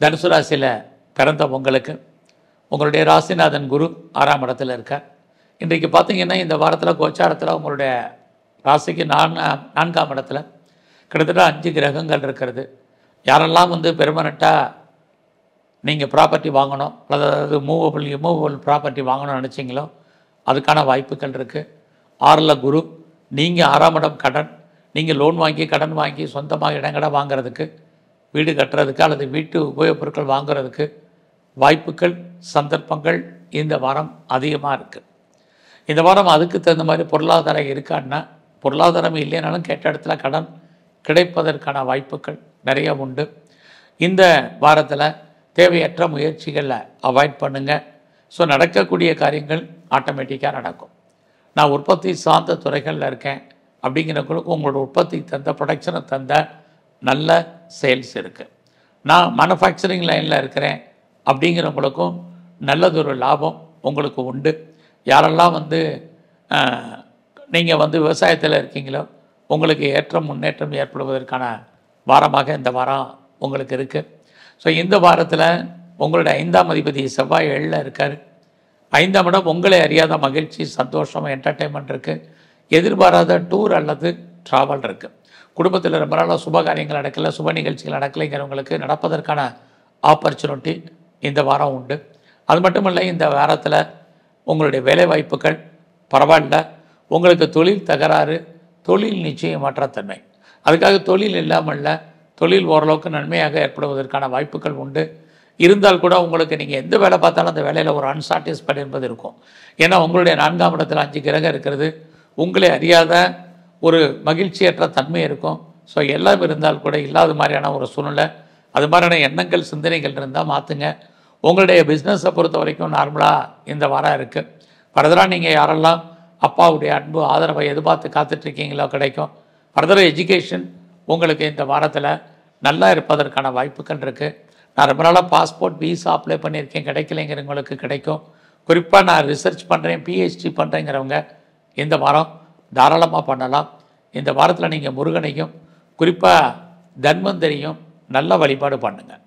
தனுசு ராசியில் பிறந்த உங்களுக்கு உங்களுடைய ராசிநாதன் குரு 6ஆம் இடத்துல இருக்கார். இன்றைக்கு பார்த்தீங்கன்னா இந்த வாரத்தில் கோச்சாரத்தில் உங்களுடைய ராசிக்கு 4ஆம் இடத்துல கிட்டத்தட்ட 5 கிரகங்கள் இருக்கிறது. யாரெல்லாம் பெர்மனண்ட்டாக நீங்கள் ப்ராப்பர்ட்டி வாங்கணும், அதாவது மூவபிள் ப்ராப்பர்ட்டி வாங்கணும்னு நினச்சிங்களோ அதுக்கான வாய்ப்புகள் இருக்குது. 6ல் குரு, நீங்கள் 6ஆம் இடம் கடன், நீங்கள் லோன் வாங்கி கடன் வாங்கி சொந்தமாக இடங்கடை வாங்கிறதுக்கு, வீடு கட்டுறதுக்கு அல்லது வீட்டு உபயோகப் பொருட்கள் வாங்குறதுக்கு வாய்ப்புகள் சந்தர்ப்பங்கள் இந்த வாரம் அதிகமாக இருக்குது. இந்த வாரம் அதுக்கு தகுந்த மாதிரி பொருளாதாரம் இருக்கான்னா, பொருளாதாரம் இல்லைனாலும் கேட்ட இடத்துல கடன் கிடைப்பதற்கான வாய்ப்புகள் நிறைய உண்டு. இந்த வாரத்தில் தேவையற்ற முயற்சிகளை அவாய்ட் பண்ணுங்கள். ஸோ நடக்கக்கூடிய காரியங்கள் ஆட்டோமேட்டிக்காக நடக்கும். நான் உற்பத்தி சார்ந்த துறைகளில் இருக்கேன் அப்படிங்கிறவங்களுக்கு உங்களோட உற்பத்தி தந்த ப்ரொடக்ஷனை தந்த நல்ல சேல்ஸ் இருக்குது. நான் மேனுஃபேக்சரிங் லைனில் இருக்கிறேன் அப்படிங்கிறவங்களுக்கும் நல்லதொரு லாபம் உங்களுக்கு உண்டு. யாரெல்லாம் நீங்கள் விவசாயத்தில் இருக்கீங்களோ உங்களுக்கு முன்னேற்றம் ஏற்படுவதற்கான வாரமாக இந்த வாரம் உங்களுக்கு இருக்குது. ஸோ இந்த வாரத்தில் உங்களுடைய 5ஆம் அதிபதி செவ்வாய் 7ல் இருக்கார். 5ஆம் இடம் உங்களை அறியாத மகிழ்ச்சி, சந்தோஷம், என்டர்டெயின்மெண்ட் இருக்குது. எதிர்பாராத டூர் அல்லது ட்ராவல் இருக்குது. குடும்பத்தில் ரொம்ப நாளாக சுப காரியங்கள் நடக்கலை, சுப நிகழ்ச்சிகள் நடக்கலைங்கிறவங்களுக்கு நடப்பதற்கான ஆப்பர்ச்சுனிட்டி இந்த வாரம் உண்டு. அது மட்டும் இல்லை, இந்த வாரத்தில் உங்களுடைய வேலைவாய்ப்புகள் பரவாயில்ல. உங்களுக்கு தொழில் தகராறு, தொழில் நிச்சயமற்ற தன்மை, அதுக்காக தொழில் இல்லாமல் தொழில் ஓரளவுக்கு நன்மையாக ஏற்படுவதற்கான வாய்ப்புகள் உண்டு. இருந்தால் கூட உங்களுக்கு நீங்கள் எந்த வேலை பார்த்தாலும் அந்த வேலையில் ஒரு அன்சாட்டிஸ்ஃபைட் என்பது இருக்கும். ஏன்னா உங்களுடைய 4ஆம் இடத்துல 5 கிரகம் இருக்கிறது. உங்களை அறியாத ஒரு மகிழ்ச்சியற்ற தன்மை இருக்கும். ஸோ எல்லாம் இருந்தால் கூட இல்லாத மாதிரியான ஒரு சூழ்நிலை, அது மாதிரியான எண்ணங்கள் சிந்தனைகள் இருந்தால் மாற்றுங்க. உங்களுடைய பிஸ்னஸை பொறுத்த வரைக்கும் நார்மலாக இந்த வாரம் இருக்குது. ஃபர்தராக நீங்கள் யாரெல்லாம் அப்பாவுடைய அன்பு ஆதரவை எதிர்பார்த்து காத்துட்ருக்கீங்களோ கிடைக்கும். ஃபர்தராக எஜுகேஷன் உங்களுக்கு இந்த வாரத்தில் நல்லா இருப்பதற்கான வாய்ப்புகள் இருக்குது. நான் ரொம்ப நாளாக பாஸ்போர்ட் விசா அப்ளை பண்ணியிருக்கேன், கிடைக்கலைங்கிறவங்களுக்கு கிடைக்கும். குறிப்பாக நான் ரிசர்ச் பண்ணுறேன், பிஹெச்டி பண்ணுறேங்கிறவங்க இந்த வாரம் தாராளமாக பண்ணலாம். இந்த வாரத்தில் நீங்கள் முருகனையும் குறிப்பாக தன்வந்தரியும் நல்ல வழிபாடு பண்ணுங்கள்.